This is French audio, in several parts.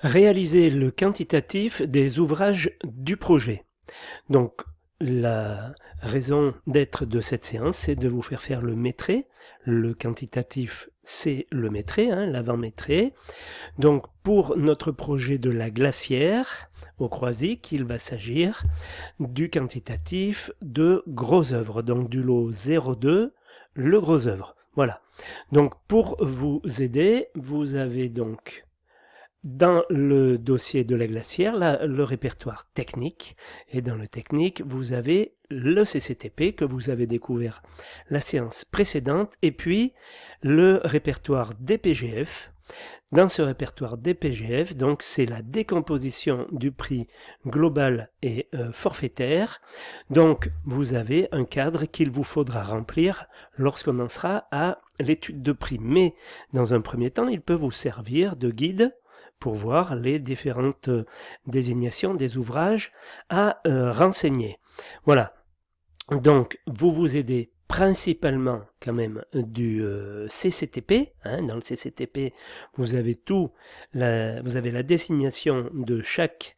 Réaliser le quantitatif des ouvrages du projet. Donc, la raison d'être de cette séance, c'est de vous faire le métré. Le quantitatif, c'est le métré, l'avant-métré. Donc, pour notre projet de la glacière au Croisic, il va s'agir du quantitatif de gros œuvres, donc du lot 02, le gros œuvre. Voilà. Donc, pour vous aider, vous avez donc dans le dossier de la glacière, là, le répertoire technique, et dans le technique, vous avez le CCTP que vous avez découvert la séance précédente, et puis le répertoire DPGF. Dans ce répertoire DPGF, donc c'est la décomposition du prix global et forfaitaire. Donc vous avez un cadre qu'il vous faudra remplir lorsqu'on en sera à l'étude de prix. Mais dans un premier temps, il peut vous servir de guide pour voir les différentes désignations des ouvrages à renseigner. Voilà. Donc, vous vous aidez principalement quand même du CCTP. Dans le CCTP, vous avez vous avez la désignation de chaque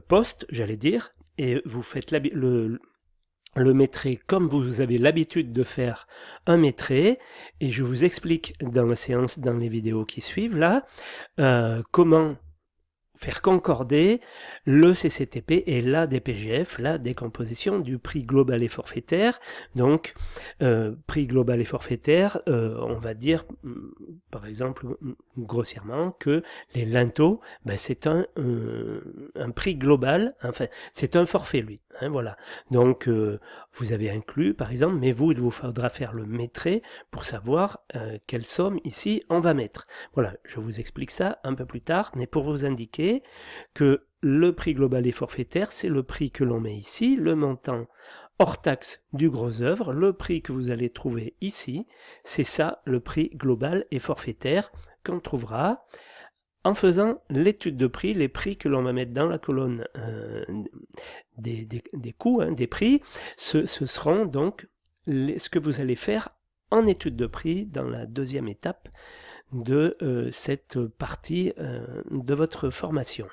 poste, j'allais dire, et vous faites le métré comme vous avez l'habitude de faire un métré, et je vous explique dans la séance, dans les vidéos qui suivent là, comment faire concorder le CCTP et la DPGF, la décomposition du prix global et forfaitaire. Donc, prix global et forfaitaire, on va dire, par exemple, grossièrement, que les linteaux, c'est un prix global, enfin, c'est un forfait, lui. Voilà. Donc, vous avez inclus, par exemple, mais vous, il vous faudra faire le métré pour savoir quelle somme, ici, on va mettre. Voilà, je vous explique ça un peu plus tard, mais pour vous indiquer que le prix global et forfaitaire, c'est le prix que l'on met ici, le montant hors taxe du gros œuvre, le prix que vous allez trouver ici, c'est ça le prix global et forfaitaire qu'on trouvera en faisant l'étude de prix, les prix que l'on va mettre dans la colonne des coûts, des prix, ce seront donc ce que vous allez faire en étude de prix dans la deuxième étape de cette partie de votre formation.